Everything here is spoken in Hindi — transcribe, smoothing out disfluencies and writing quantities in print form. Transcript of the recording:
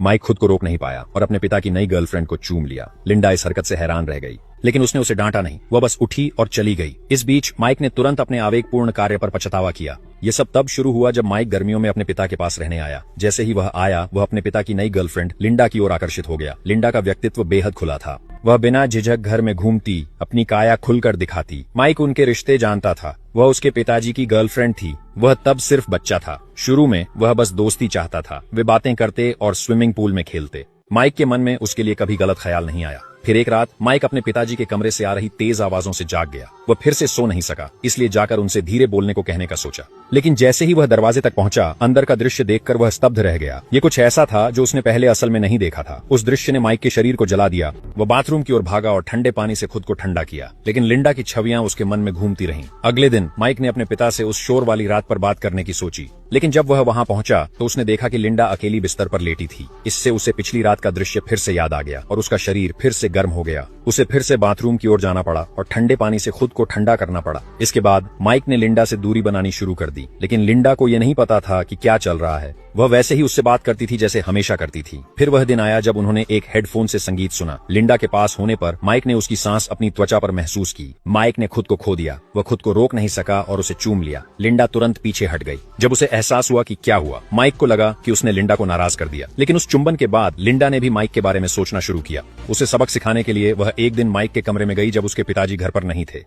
माइक खुद को रोक नहीं पाया और अपने पिता की नई गर्लफ्रेंड को चूम लिया। लिंडा इस हरकत से हैरान रह गई, लेकिन उसने उसे डांटा नहीं, वह बस उठी और चली गई। इस बीच माइक ने तुरंत अपने आवेगपूर्ण कार्य पर पछतावा किया। ये सब तब शुरू हुआ जब माइक गर्मियों में अपने पिता के पास रहने आया। जैसे ही वह आया, वह अपने पिता की नई गर्लफ्रेंड लिंडा की ओर आकर्षित हो गया। लिंडा का व्यक्तित्व बेहद खुला था, वह बिना झिझक घर में घूमती, अपनी काया खुलकर दिखाती। माइक उनके रिश्ते जानता था, वह उसके पिताजी की गर्लफ्रेंड थी। वह तब सिर्फ बच्चा था। शुरू में वह बस दोस्ती चाहता था, वे बातें करते और स्विमिंग पूल में खेलते। माइक के मन में उसके लिए कभी गलत ख्याल नहीं आया। फिर एक रात माइक अपने पिताजी के कमरे से आ रही तेज आवाजों से जाग गया। वह फिर से सो नहीं सका, इसलिए जाकर उनसे धीरे बोलने को कहने का सोचा। लेकिन जैसे ही वह दरवाजे तक पहुंचा, अंदर का दृश्य देखकर वह स्तब्ध रह गया। ये कुछ ऐसा था जो उसने पहले असल में नहीं देखा था। उस दृश्य ने माइक के शरीर को जला दिया। वह बाथरूम की ओर भागा और ठंडे पानी से खुद को ठंडा किया, लेकिन लिंडा की छवियां उसके मन में घूमती रहीं। अगले दिन माइक ने अपने पिता से उस शोर वाली रात पर बात करने की सोची, लेकिन जब वह वहां पहुंचा तो उसने देखा कि लिंडा अकेली बिस्तर पर लेटी थी। इससे उसे पिछली रात का दृश्य फिर से याद आ गया और उसका शरीर फिर से गर्म हो गया। उसे फिर से बाथरूम की ओर जाना पड़ा और ठंडे पानी से खुद को ठंडा करना पड़ा। इसके बाद माइक ने लिंडा से दूरी बनानी शुरू कर दी, लेकिन लिंडा को यह नहीं पता था कि क्या चल रहा है। वह वैसे ही उससे बात करती थी जैसे हमेशा करती थी। फिर वह दिन आया जब उन्होंने एक हेडफोन से संगीत सुना। लिंडा के पास होने पर माइक ने उसकी सांस अपनी त्वचा पर महसूस की। माइक ने खुद को खो दिया, वह खुद को रोक नहीं सका और उसे चूम लिया। लिंडा तुरंत पीछे हट गई। जब उसे एहसास हुआ कि क्या हुआ, माइक को लगा कि उसने लिंडा को नाराज कर दिया। लेकिन उस चुंबन के बाद लिंडा ने भी माइक के बारे में सोचना शुरू किया। उसे सबक सिखाने के लिए वह एक दिन माइक के कमरे में गई जब उसके पिताजी घर पर नहीं थे।